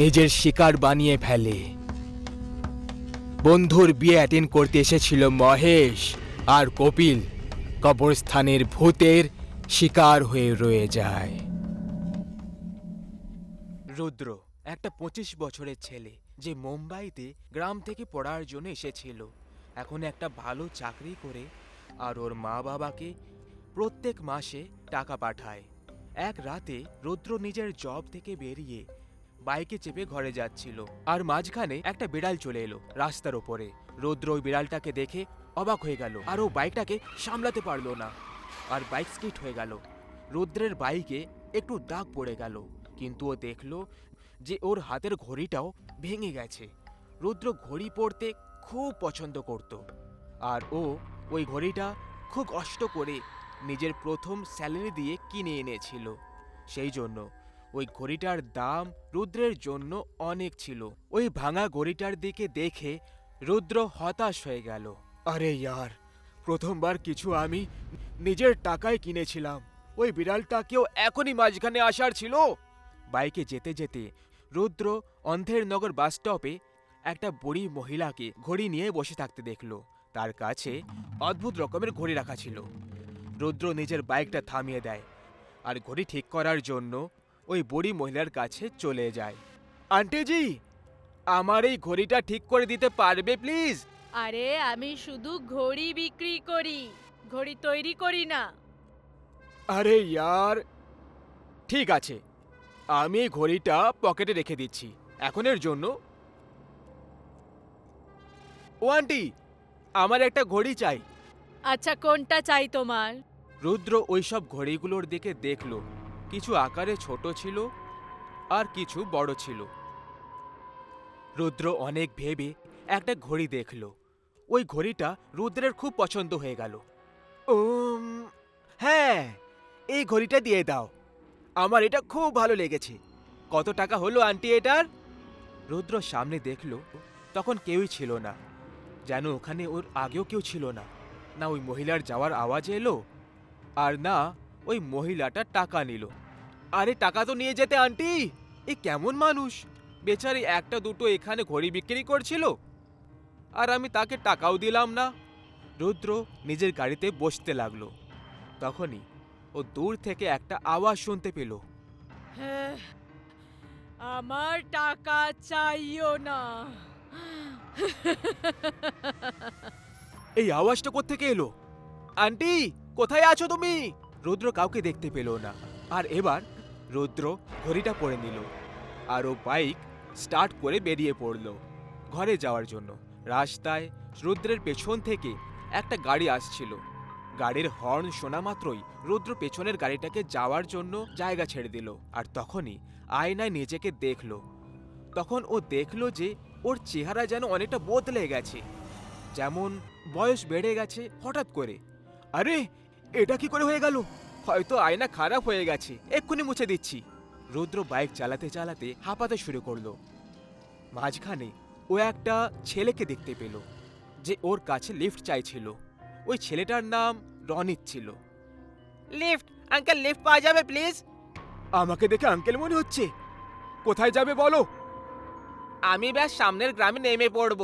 নিজের শিকার বানিয়ে ফেলে। বন্ধুর বিয়ে অ্যাটেন্ড করতে এসেছিল মহেশ, আর কপিল কবরস্থানের ভূতের শিকার হয়ে রয়ে যায়। রুদ্র একটা 25 বছরের ছেলে, যে মুম্বাইতে গ্রাম থেকে পড়ার জন্য এসেছিল। এখন একটা ভালো চাকরি করে আর ওর মা বাবাকে প্রত্যেক মাসে টাকা পাঠায়। এক রাতে রুদ্র নিজের জব থেকে বেরিয়ে বাইকে চেপে ঘরে যাচ্ছিল, আর মাঝখানে একটা বিড়াল চলে এলো রাস্তার ওপরে। রুদ্র ওই বিড়ালটাকে দেখে অবাক হয়ে গেল, আর ও বাইকটাকে সামলাতে পারলো না, আর বাইক স্কিড হয়ে গেল। রুদ্রের বাইকে একটু দাগ পড়ে গেল, কিন্তু ও দেখলো যে ওর হাতের ঘড়িটাও ভেঙে গেছে। রুদ্র ঘড়ি পরতে খুব পছন্দ করত, আর ও ওই ঘড়িটা খুব কষ্ট করে নিজের প্রথম স্যালারি দিয়ে কিনে এনেছিল। সেই জন্য ওই ঘড়িটার দাম রুদ্রের জন্য অনেক ছিল। ওই ভাঙা ঘড়িটার দিকে দেখে রুদ্র হতাশ হয়ে গেল। আরে ইয়ার, প্রথমবার কিছু আমি নিজের টাকায় কিনেছিলাম, ওই বিড়ালটাকেও এখনই মাঝখানে আসার ছিল। বাইকে যেতে যেতে রুদ্র অন্ধের নগর বাস স্টপে একটা বুড়ি মহিলাকে ঘড়ি নিয়ে বসে থাকতে দেখল। তার কাছে অদ্ভুত রকমের ঘড়ি রাখা ছিল। রুদ্র নিজের বাইকটা থামিয়ে দেয় আর ঘড়ি ঠিক করার জন্য ওই বুড়ি মহিলার কাছে চলে যায়। আন্টিজি, আমার এই ঘড়িটা ঠিক করে দিতে পারবে প্লিজ? আরে আমি শুধু ঘড়ি বিক্রি করি, ঘড়ি তৈরি করি না। আরে ইয়ার, ঠিক আছে, আমি এই ঘড়িটা পকেটে রেখে দিচ্ছি এখনের জন্য। ও আন্টি, আমার একটা ঘড়ি চাই। আচ্ছা, কোনটা চাই তোমার? রুদ্র ওইসব ঘড়িগুলোর দিকে দেখল, কিছু আকারে ছোট ছিল আর কিছু বড় ছিল। রুদ্র অনেক ভেবে একটা ঘড়ি দেখল। ওই ঘড়িটা রুদ্রের খুব পছন্দ হয়ে গেল। হ্যাঁ, এই ঘড়িটা দিয়ে দাও, আমার এটা খুব ভালো লেগেছে। কত টাকা হলো আন্টি এটার? রুদ্র সামনে দেখল, তখন কেউই ছিল না, যেন ওখানে ওর আগেও কেউ ছিল না। না ওই মহিলার যাওয়ার আওয়াজ এলো, আর না ওই মহিলাটা টাকা নিল। আরে টাকা তো নিয়ে যেতে আন্টি। এ কেমন মানুষ, বেচারি একটা দুটো এখানে ঘড়ি বিক্রি করছিল আর আমি তাকে টাকাও দিলাম না। রুদ্র নিজের গাড়িতে বসতে লাগলো। তখনই ও দূর থেকে একটা আওয়াজ শুনতে পেল। হ্যাঁ, আমার টাকা চাইও না। এই আওয়াজটা কোত্থেকে এলো? আন্টি কোথায় আছো তুমি? রুদ্র কাউকে দেখতে পেল না। আর এবার রুদ্র ঘড়িটা পরে নিল আর ও বাইক স্টার্ট করে বেরিয়ে পড়ল ঘরে যাওয়ার জন্য। রাস্তায় রুদ্রের পেছন থেকে একটা গাড়ি আসছিল। গাড়ির হর্ন শোনা মাত্রই রুদ্র পেছনের গাড়িটাকে যাওয়ার জন্য জায়গা ছেড়ে দিল। আর তখনই আয়নায় নিজেকে দেখল। তখন ও দেখল যে ওর চেহারা যেন অনেকটা বদলে গেছে, যেমন বয়স বেড়ে গেছে হঠাৎ করে। আরে এটা কি করে হয়ে গেল? হয়তো আয়না খারাপ হয়ে গেছে, এক্ষুনি মুছে দিচ্ছি। রুদ্র বাইক চালাতে চালাতে হাঁপাতে শুরু করলো। মাঝখানে ও একটা ছেলেকে দেখতে পেল যে ওর কাছে লিফট চাইছিল। ওই ছেলেটার নাম রনিত ছিল। লিফট আঙ্কেল, লিফট পাওয়া যাবে প্লিজ? আমাকে দেখে আঙ্কেল মনে হচ্ছে, কোথায় যাবে বলো? আমি ব্যাস সামনের গ্রামে নেমে পড়ব,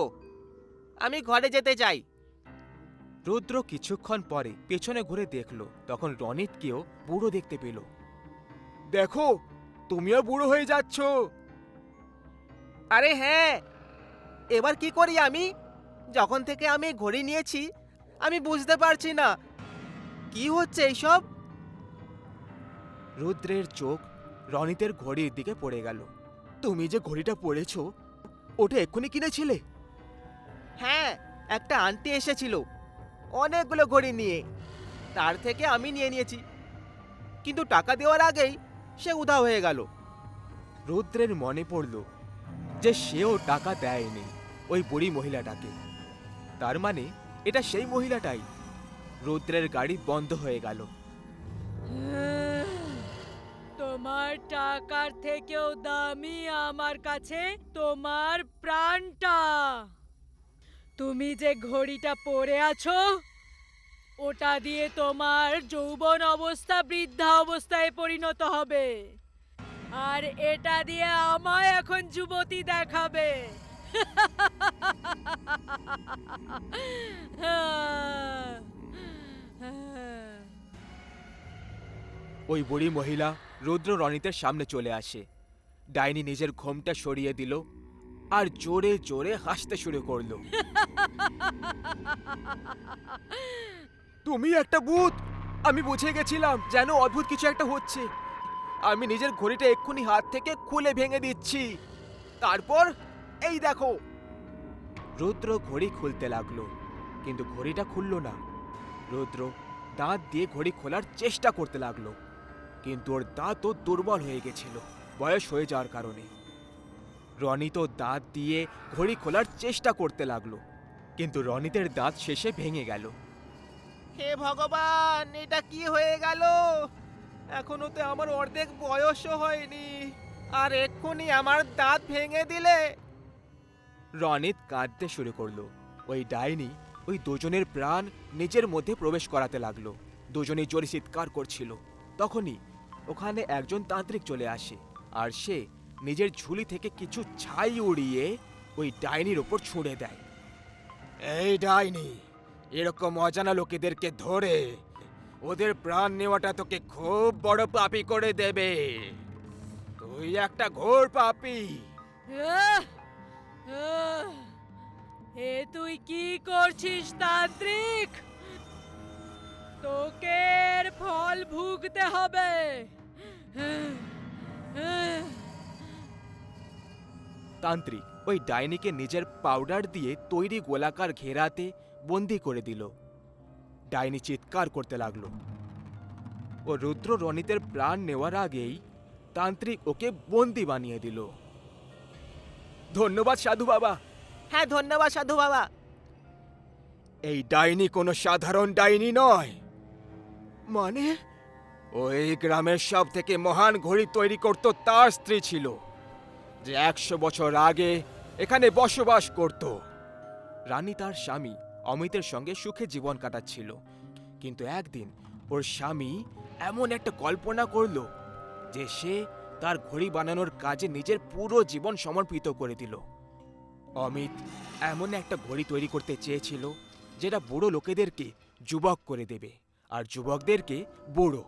আমি ঘরে যেতে চাই। রুদ্র কিছুক্ষণ পরে পেছনে ঘুরে দেখলো, তখন রনিতকেও বুড়ো দেখতে পেল। দেখো, তুমিও বুড়ো হয়ে যাচ্ছ। আরে হ্যাঁ, এবার কি করি আমি? যখন থেকে আমি ঘড়ি নিয়েছি আমি বুঝতে পারছি না কি হচ্ছে এইসব। রুদ্রের চোখ রনিতের ঘড়ির দিকে পড়ে গেল। তুমি যে ঘড়িটা পড়েছো, ওটা এক্ষুনি কিনেছিলে? হ্যাঁ, একটা আন্টি এসেছিল অনেকগুলো ঘড়ি নিয়ে, তার থেকে আমি নিয়ে নিয়েছি, কিন্তু টাকা দেওয়ার আগেই সে উধাও হয়ে গেল। রুদ্রের মনে পড়ল যে সেও টাকা দেয়নি ওই বুড়ি মহিলাটাকে। তার মানে এটা সেই মহিলাটাই। রুদ্রের গাড়ি বন্ধ হয়ে গেল। তোমার টাকার থেকেও দামি আমার কাছে তোমার প্রাণটা। তুমি যে ঘড়িটা পরে আছো, ওটা দিয়ে তোমার যৌবন অবস্থা বৃদ্ধা অবস্থায় পরিণত হবে, আর এটা দিয়ে আমায় এখন যুবতী দেখাবে। ওই বুড়ি মহিলা রুদ্র রনিতের সামনে চলে আসে। ডাইনি নিজের ঘোমটা সরিয়ে দিল আর জোরে জোরে হাসতে শুরু করলো। তুমি একটা ভূত! আমি বুঝে গেছিলাম যেন অদ্ভুত কিছু একটা হচ্ছে। আমি নিজের ঘড়িটা এক্ষুনি হাত থেকে খুলে ভেঙে দিচ্ছি, তারপর এই দেখো। রুদ্র ঘড়ি খুলতে লাগলো, কিন্তু ঘড়িটা খুলল না। রুদ্র দাঁত দিয়ে ঘড়ি খোলার চেষ্টা করতে লাগলো, কিন্তু ওর দাঁতও দুর্বল হয়ে গেছিল বয়স হয়ে যাওয়ার কারণে। রনিত দাঁত দিয়ে ঘড়ি খোলার চেষ্টা করতে লাগলো, কিন্তু রনিতের দাঁত শেষে ভেঙে গেল। হে ভগবান, এটা কি হয়ে গেল? এখনো তো আমার অর্ধেক বয়সও হয়নি, আর এক্ষুনি আমার দাঁত ভেঙে দিলে। রনিত কাঁদতে শুরু করলো। ওই ডাইনি ওই দুজনের প্রাণ নিজের মধ্যে প্রবেশ করাতে লাগলো। দুজনেই জোরে চিৎকার করছিল। তখনই ওখানে একজন তান্ত্রিক চলে আসে, আর সে নিজের ঝুলি থেকে কিছু ছাই উড়িয়ে ওই ডাইনির ওপর ছুঁড়ে দেয়। এই ডাইনি, এরকম অজানা লোকেদেরকে ধরে ওদের প্রাণ নেওয়াটা তোকে খুব বড় পাপী করে দেবে। তুই একটা ঘোর পাপী। আহ! আহ! এ তুই কি করছিস তান্ত্রিক? তোকে এর ফল ভুগতে হবে। তান্ত্রিক ওই ডাইনিকে নিজের পাউডার দিয়ে তৈরি গোলাকার ঘেরাতে বন্দি করে দিল। ডাইনি চিৎকার করতে লাগলো। ও রুদ্র রনিতের প্রাণ নেওয়ার আগেই তান্ত্রিক ওকে বন্দি বানিয়ে দিল। ধন্যবাদ সাধু বাবা। হ্যাঁ, ধন্যবাদ সাধু বাবা। এই ডাইনি কোনো সাধারণ ডাইনি নয়। মানে ওই গ্রামের সব থেকে মহান ঘড়ি তৈরি করত তার স্ত্রী ছিল, যে 100 বছর আগে এখানে বসবাস করত। রানী তার স্বামী অমিতের সঙ্গে সুখে জীবন কাটাচ্ছিল, কিন্তু একদিন ওর স্বামী এমন একটা কল্পনা করলো যে সে তার ঘড়ি বানানোর কাজে নিজের পুরো জীবন সমর্পিত করে দিল। অমিত এমন একটা ঘড়ি তৈরি করতে চেয়েছিল যেটা বুড়ো লোকেদেরকে যুবক করে দেবে আর যুবকদেরকে বুড়ো।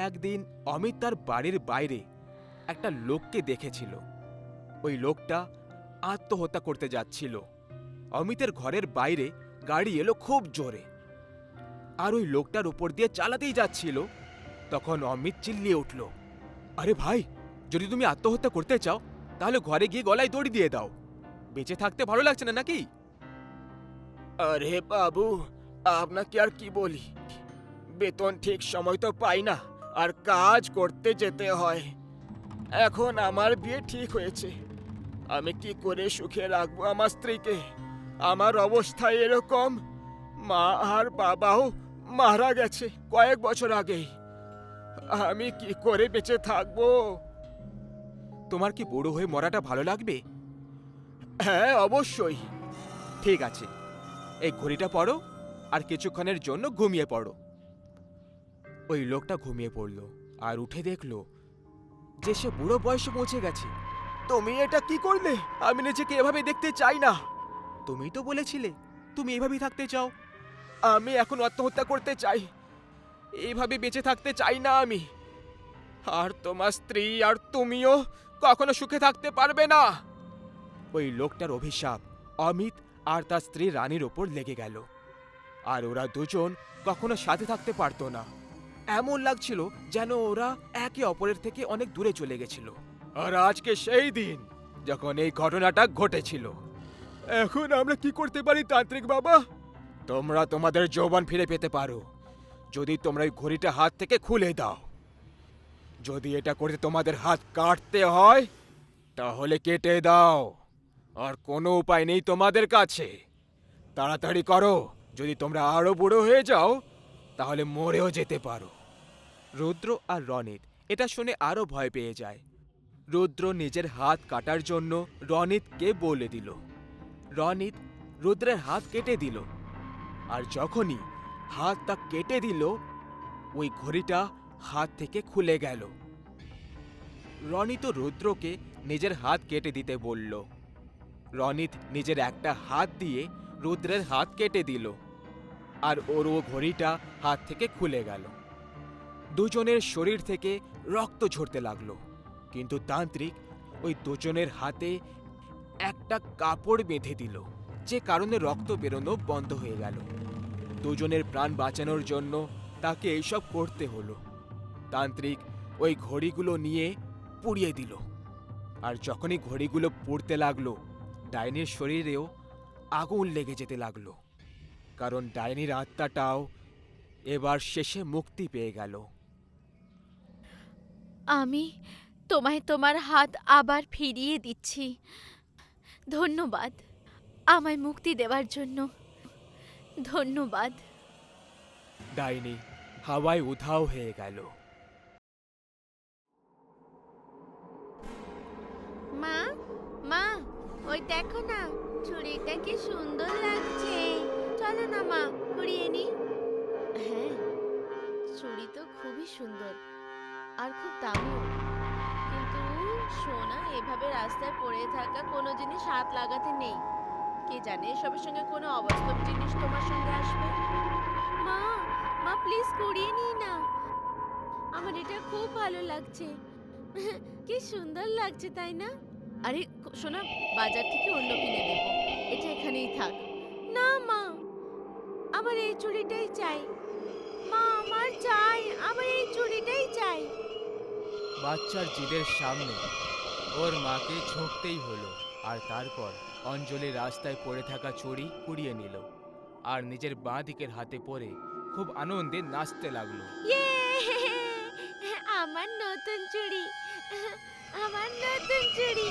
একদিন অমিত তার বাড়ির বাইরে একটা লোককে দেখেছিল। ওই লোকটা আত্মহত্যা করতে যাচ্ছিল। অমিতের ঘরের বাইরে গাড়ি এলো খুব জোরে, আর ওই লোকটার উপর দিয়ে চালাতেই যাচ্ছিল। তখন অমিত চিল্লিয়ে উঠল, আরে ভাই, যদি তুমি আত্মহত্যা করতে চাও তাহলে ঘরে গিয়ে গলায় দড়ি দিয়ে দাও। বেঁচে থাকতে ভালো লাগছে না নাকি? আরে বাবু, আপনাকে আর কি বলি, বেতন ঠিক সময় তো পাই না, আর কাজ করতে যেতে হয়। এখন আমার বিয়ে ঠিক হয়েছে, আমি কি করে সুখে রাখবো আমার স্ত্রীকে? আমার অবস্থা এরকম, মা আর বাবাও মারা গেছে কয়েক বছর আগেই। আমি কি করে বেঁচে থাকবো? তোমার কি বুড়ো হয়ে মরাটা ভালো লাগবে? হ্যাঁ, অবশ্যই। ঠিক আছে, এই ঘড়িটা পড়ো আর কিছুক্ষণের জন্য ঘুমিয়ে পড়ো। ওই লোকটা ঘুমিয়ে পড়ল আর উঠে দেখল যে সে বুড়ো বয়সে পৌঁছে গেছে। তুমি এটা কি করলে? আমি নিজেকে এভাবে দেখতে চাই না। তুমি তো বলেছিলে তুমি এভাবেই থাকতে চাও। আমি এখন আত্মহত্যা করতে চাই, এইভাবে বেঁচে থাকতে চাই না আমি। আর তোমার স্ত্রী আর তুমিও কখনো সুখে থাকতে পারবে না। ওই লোকটার অভিশাপ অমিত আর তার স্ত্রী রানীর ওপর লেগে গেল, আর ওরা দুজন কখনো সাথে থাকতে পারতো না। এমন লাগছিল যেন ওরা একে অপরের থেকে অনেক দূরে চলে গেছিল। আর আজকে সেই দিন যখন এই ঘটনাটা ঘটেছিল। এখন আমরা কি করতে পারি তান্ত্রিক বাবা? তোমরা তোমাদের যৌবন ফিরে পেতে পারো যদি তোমরা এই ঘড়িটা হাত থেকে খুলে দাও। যদি এটা করতে তোমাদের হাত কাটতে হয় তাহলে কেটে দাও, আর কোনো উপায় নেই তোমাদের কাছে। তাড়াতাড়ি করো, যদি তোমরা আরো বুড়ো হয়ে যাও তাহলে মরেও যেতে পারো। রুদ্র আর রনিত এটা শুনে আরো ভয় পেয়ে যায়। রুদ্র নিজের হাত কাটার জন্য রনিতকে বলে দিল। রনিত রুদ্রের হাত কেটে দিল, আর যখনই হাতটা কেটে দিল ওই ঘড়িটা হাত থেকে খুলে গেল। রনিত রুদ্রকে নিজের হাত কেটে দিতে বলল। রনিত নিজের একটা হাত দিয়ে রুদ্রের হাত কেটে দিল, আর ওর ও ঘড়িটা হাত থেকে খুলে গেল। দুজনের শরীর থেকে রক্ত ঝরতে লাগলো, কিন্তু তান্ত্রিক ওই দুজনের হাতে একটা কাপড় বেঁধে দিল, যে কারণে রক্ত বেরোনো বন্ধ হয়ে গেল। দুজনের প্রাণ বাঁচানোর জন্য তাকে এইসব করতে হলো। তান্ত্রিক ওই ঘড়িগুলো নিয়ে পুড়িয়ে দিল, আর যখনই ঘড়িগুলো পুড়তে লাগলো ডাইনির শরীরেও আগুন লেগে যেতে লাগলো, কারণ ডাইনির আত্মাটাও এবার শেষে মুক্তি পেয়ে গেল। আমি তোমায় তোমার হাত আবার ফিরিয়ে দিচ্ছি। ধন্যবাদ আমায় মুক্তি দেওয়ার জন্য। ধন্যবাদ। ডাইনি হাওয়ায় উধাও হয়ে গেল। মা, মা, ওই দেখো না, ছুরিটা কি সুন্দর লাগছে। চলো না মা, কুড়িয়ে নি। হ্যাঁ, ছুরি তো খুবই সুন্দর আর খুব দামিও, কিন্তু সোনা এভাবে রাস্তায় পড়ে থাকা কোনো জিনিস হাত লাগাতে নেই। কে জানে এসবের সঙ্গে কোনো অবাস্তব জিনিস তোমার সঙ্গে আসবে। মা, মা প্লিজ কুড়িয়ে নি না, আমার এটা খুব ভালো লাগছে। কি সুন্দর লাগছে তাই না? আরে সোনা, বাজার থেকে অন্য কিনে দেবো, এটা এখানেই থাক। না মা, আমার এই চুড়িটাই চাই। মা, আমার চাই, আমার এই চুড়িটাই চাই। বাচ্চার জিদের সামনে ওর মাকে ঝুঁকতেই হলো, আর তারপর অঞ্জলি রাস্তায় পড়ে থাকা চুড়ি কুড়িয়ে নিল আর নিজের বাঁ দিকের হাতে পরে খুব আনন্দে নাচতে লাগলো। ইয়ে! আমার নতুন চুড়ি, আমার নতুন চুড়ি।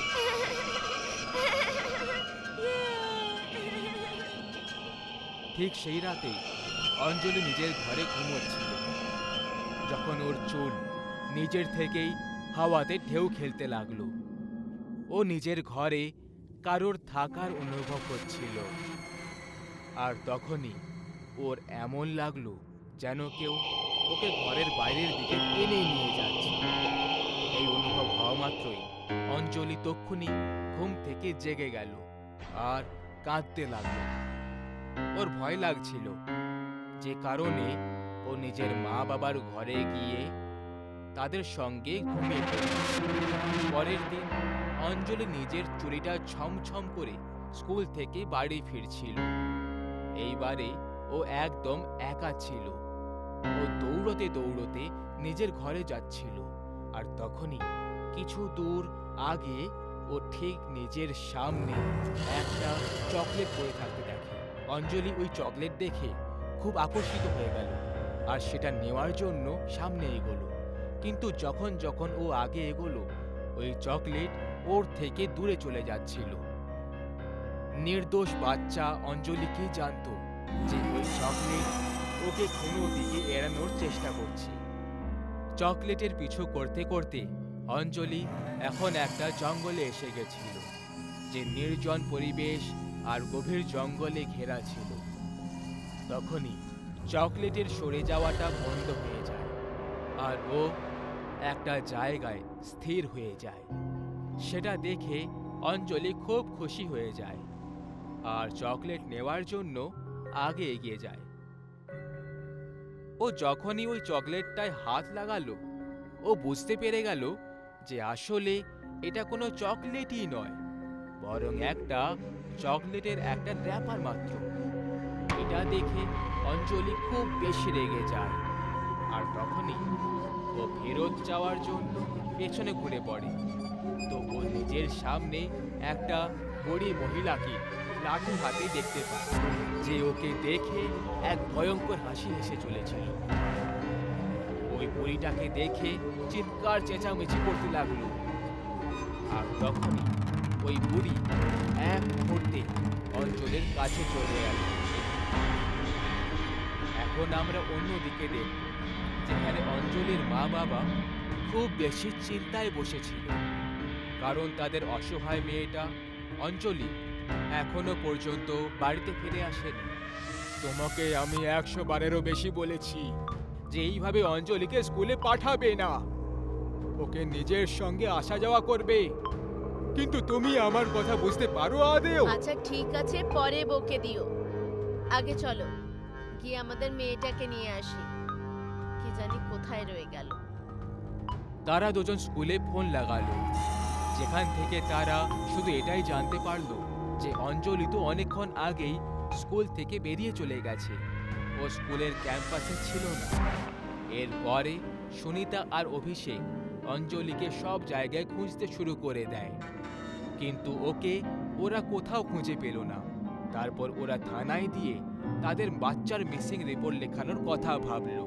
ইয়ে! ঠিক সেই রাতেই অঞ্জলি নিজের ঘরে ঘুমোচ্ছিল, যখন ওর চুল নিজের থেকেই হাওয়াতে ঢেউ খেলতে লাগলো। ও নিজের ঘরে কারোর থাকার অনুভব হচ্ছিল, আর তখনই ওর এমন লাগলো যেন কেউ ওকে ঘরের বাইরের দিকে টেনে নিয়ে যাচ্ছে। এই অনুভব হওয়া মাত্রই অঞ্জলি তক্ষুনি ঘুম থেকে জেগে গেল আর কাঁদতে লাগলো। ওর ভয় লাগছিল, যে কারণে ও নিজের মা বাবার ঘরে গিয়ে তাদের সঙ্গে ঘুমিয়ে পড়ল। পরের দিন অঞ্জলি নিজের চুড়িটা ছমছম করে স্কুল থেকে বাড়ি ফিরছিল। এইবারে ও একদম একা ছিল। ও দৌড়তে দৌড়তে নিজের ঘরে যাচ্ছিল, আর তখনই কিছু দূর আগে ও ঠিক নিজের সামনে একটা চকলেট পড়ে থাকতে দেখে। অঞ্জলি ওই চকলেট দেখে খুব আকর্ষিত হয়ে গেল আর সেটা নেওয়ার জন্য সামনে এগোলো। কিন্তু যখন যখন ও আগে এগোলো, ওই চকলেট ওর থেকে দূরে চলে যাচ্ছিল। নির্দোষ বাচ্চা অঞ্জলি কি জানতো যে ওই চকলেট ওকে কোনো দিকে এড়ানোর চেষ্টা করছে। চকলেটের পিছু করতে করতে অঞ্জলি এখন একটা জঙ্গলে এসে গেছিল, যে নির্জন পরিবেশ আর গভীর জঙ্গলে ঘেরা ছিল। তখনই চকলেটের সরে যাওয়াটা বন্ধ হয়ে যায় আর ও একটা জায়গায় স্থির হয়ে যায়। সেটা দেখে অঞ্জলি খুব খুশি হয়ে যায় আর চকলেট নেওয়ার জন্য আগে এগিয়ে যায়। ও যখনই ওই চকলেটটায় হাত লাগালো, ও বুঝতে পেরে গেল যে আসলে এটা কোনো চকলেটই নয়, বরং একটা চকলেটের একটা র্যাপার মাত্র। এটা দেখে অঞ্জলি খুব বেশি রেগে যায় আর তখনই ও ফেরত যাওয়ার জন্য পেছনে ঘুরে পড়ে। তো ও নিজের সামনে একটা বুড়ি মহিলাকে লাঠি হাতে দেখতে পায়, যে ওকে দেখে এক ভয়ঙ্কর হাসি হেসে চলেছিল। ওই বুড়িটাকে দেখে চিৎকার চেঁচামেচি করতে লাগলো, আর তখনই ওই বুড়ি এক মুহূর্তে অঞ্জলির কাছে চলে গেল। এখন আমরা অন্যদিকে দেখব, যেখানে অঞ্জলির মা বাবা খুব বেশি চিন্তায় বসেছিল, কারণ তাদের অসহায় মেয়েটা অঞ্জলি এখনো পর্যন্ত বাড়িতে ফিরে আসেনি। তোমাকে আমি 100 বারেরও বেশি বলেছি যে এইভাবে অঞ্জলিকে স্কুলে পাঠাবে না, ওকে নিজের সঙ্গে আসা যাওয়া করবে, কিন্তু তুমি আমার কথা বুঝতে পারো আদেও? আচ্ছা ঠিক আছে, পরে বকে দিও। আগে চলো গিয়ে আমাদের মেয়েটাকে নিয়ে আসি, কি জানি কোথায় রয়ে গেল। তারা দুজন স্কুলে ফোন লাগালো, যেখান থেকে তারা শুধু এটাই জানতে পারলো যে অঞ্জলি তো অনেকক্ষণ আগেই স্কুল থেকে বেরিয়ে চলে গেছে, ও স্কুলের ক্যাম্পাসে ছিল না। এরপরে সুনিতা আর অভিষেক অঞ্জলিকে সব জায়গায় খুঁজতে শুরু করে দেয়, কিন্তু ওকে ওরা কোথাও খুঁজে পেল না। তারপর ওরা থানায় দিয়ে তাদের বাচ্চার মিসিং রিপোর্ট লেখানোর কথা ভাবলো,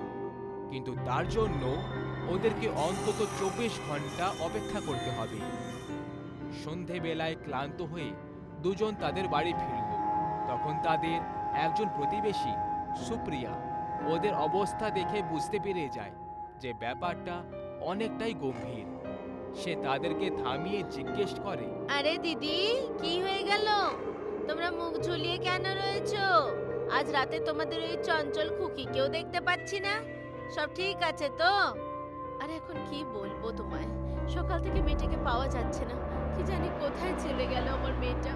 কিন্তু তার জন্য ওদেরকে অন্তত 24 ঘন্টা অপেক্ষা করতে হবে। সন্ধেবেলায় ক্লান্ত হয়ে দুজন তাদের বাড়ি ফিরল। তখন তাদের একজন প্রতিবেশী সুপ্রিয়া ওদের অবস্থা দেখে বুঝতে পেরে যায় যে ব্যাপারটা অনেকটাই গম্ভীর। সে তাদেরকে থামিয়ে জিজ্ঞেস করে, আরে দিদি, কি হয়ে গেল? তোমরা মুখ ঝুলিয়ে কেন রয়েছো? আজ রাতে তোমাদের ওই চঞ্চল খুকিকেও দেখতে পাচ্ছি না। সব ঠিক আছে তো? আরে এখন কি বলবো তোমায়, সকাল থেকে মেয়েটাকে পাওয়া যাচ্ছে না, কি জানি কোথায় চলে গেল আমার মেয়েটা।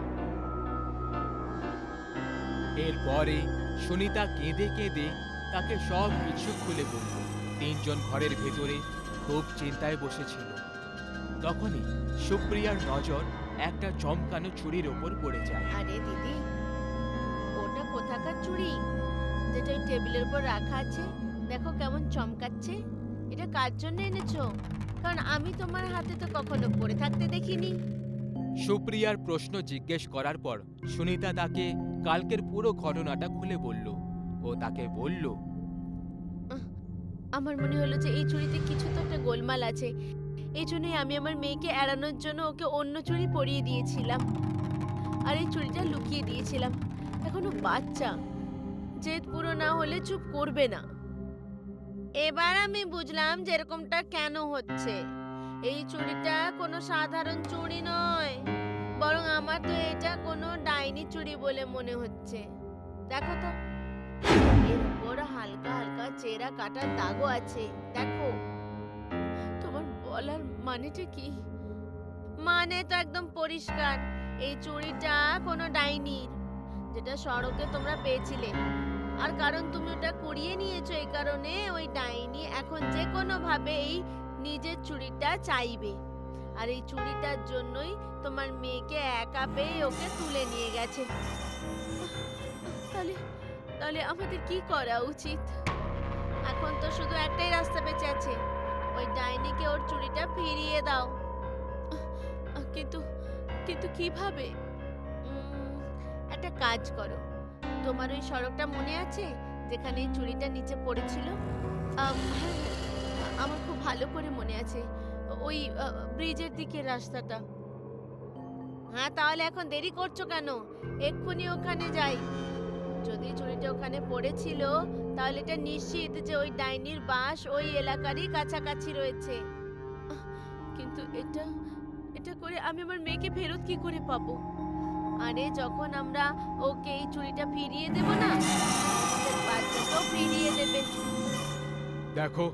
এরপরে সুনিতা কেঁদে কেঁদে তাকে সব কিছু খুলে বলল। তিনজন ঘরের ভেতরে খুব চিন্তায় বসেছিল। তখনই সুপ্রিয়ার নজর একটা চমকানো চুড়ির ওপর পড়ে যায়। আরে দিদি, ওটা কোথাকার চুড়ি যেটা ওই টেবিলের উপর রাখা আছে? দেখো কেমন চমকাচ্ছে। এটা কার জন্য এনেছো? কারণ আমি তোমার হাতে তো কখনো পড়ে থাকতে দেখিনি। সুপ্রিয়ার প্রশ্ন জিজ্ঞেস করার পর সুনিতা তাকে কালকের পুরো ঘটনাটা খুলে বলল। ও তাকে বলল, আমার মনে হলো যে এই চুড়িতে কিছু তো একটা গোলমাল আছে, এই জন্যই আমি আমার মেয়েকে এড়ানোর জন্য ওকে অন্য চুড়ি পরিয়ে দিয়েছিলাম আর এই চুড়িটা লুকিয়ে দিয়েছিলাম। এখনো বাচ্চা, জেদ পুরো না হলে চুপ করবে না। এবার আমি বুঝলাম যে এরকমটা কেন হচ্ছে। এই চুড়িটা কোনো সাধারণ চুড়ি নয়, বরং আমার তো এটা কোনো ডাইনি চুড়ি বলে মনে হচ্ছে। দেখো তো, এর উপর হালকা হালকা ছেঁড়া কাটার দাগও আছে, দেখো। তোমার বলার মানেটা কি? মানে তো একদম পরিষ্কার, এই চুড়িটা কোনো ডাইনির, যেটা সড়কে তোমরা পেয়েছিলে। আর কারণ তুমি ওটা কুড়িয়ে নিয়েছো, এই কারণে ওই ডাইনি এখন যে কোনো ভাবেই নিজের চুড়িটা চাইবে। আর এই চুড়িটার জন্যই তোমার মেয়েকে একা পেয়ে ওকে তুলে নিয়ে গেছে। তাহলে তাহলে আমাদের কি করা উচিত? এখন তো শুধু একটাই রাস্তা বেঁচে আছে, ওই ডাইনিকে ওর চুড়িটা ফিরিয়ে দাও। কিন্তু কিন্তু কিভাবে? একটা কাজ করো, তোমার ওই সড়কটা মনে আছে যেখানে এই চুড়িটা নিচে পড়েছিল? হ্যাঁ, আমার খুব ভালো করে মনে আছে, ওই ব্রিজের দিকের রাস্তাটা। হ্যাঁ, তাহলে এখন দেরি করছো কেন? এক্ষুনি ওখানে যাই। যদি চুড়িটা ওখানে পড়েছিল, তাহলে এটা নিশ্চিত যে ওই ডাইনির বাস ওই এলাকারই কাছাকাছি রয়েছে। কিন্তু এটা এটা করে আমি আমার মেয়েকে ফেরত কি করে পাবো? আরে যখন আমরা ওকে এই চুড়িটা ফিরিয়ে দেব না, আমাদের বাচ্চাটাও ফিরিয়ে দেবে। দেখো,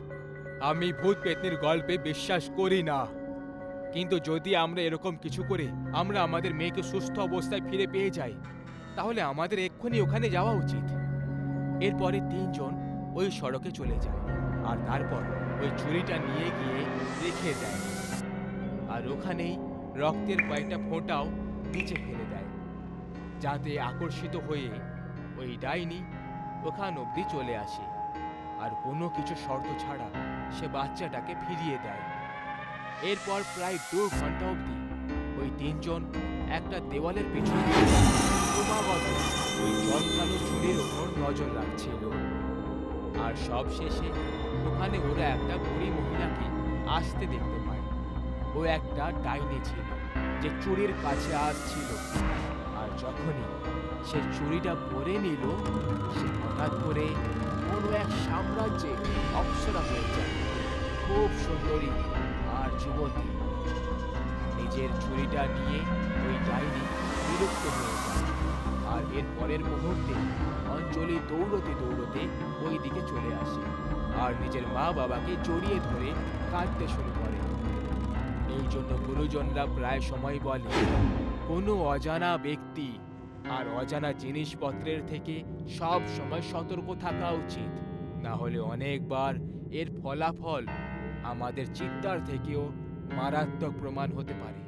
আমি ভূত পেতনির গল্পে বিশ্বাস করি না, কিন্তু যদি আমরা এরকম কিছু করে আমরা আমাদের মেয়েকে সুস্থ অবস্থায় ফিরে পেয়ে যাই, তাহলে আমাদের এক্ষুনি ওখানে যাওয়া উচিত। এরপরে তিনজন ওই সড়কে চলে যায় আর তারপর ওই চুড়িটা নিয়ে গিয়ে রেখে দেয়, আর ওখানেই রক্তের কয়েকটা ফোঁটাও নিচে ফেলে দেয়, যাতে আকর্ষিত হয়ে ওই ডাইনি ওখান অবধি চলে আসে আর কোনো কিছু শর্ত ছাড়া সে বাচ্চাটাকে ফিরিয়ে দেয়। এরপর প্রায় 2 ঘন্টা অবধি ওই তিনজন একটা দেওয়ালের পিছনে ক্রমাগত ওই জমকালো চুরির ওপর নজর রাখছিল। আর সব শেষে ওখানে ওরা একটা বুড়ি মহিলাকে আসতে দেখতে পায়। ও একটা ডাইনি ছিল যে চুরির কাছে আসছিল, আর যখনই সে চুরিটা পরে নিল, সে হঠাৎ করে কোনো এক সাম্রাজ্যে অপ্সরা হয়ে যায়, খুব সুন্দরী আর যুবতী। নিজের চুরিটা নিয়ে ওই ডাইনি বিরক্ত হয়ে যায়, আর এর পরের মুহূর্তে অঞ্জলি দৌড়তে দৌড়তে ওই দিকে চলে আসে আর নিজের মা বাবাকে জড়িয়ে ধরে কাঁদতে শুরু করে। এই জন্য গুরুজনরা প্রায় সময় বলে, কোনো অজানা ব্যক্তি আর অজানা জিনিসপত্রের থেকে সব সময় সতর্ক থাকা উচিত, না হলে অনেকবার এর ফলাফল আমাদের চিন্তার থেকেও মারাত্মক প্রমাণ হতে পারে।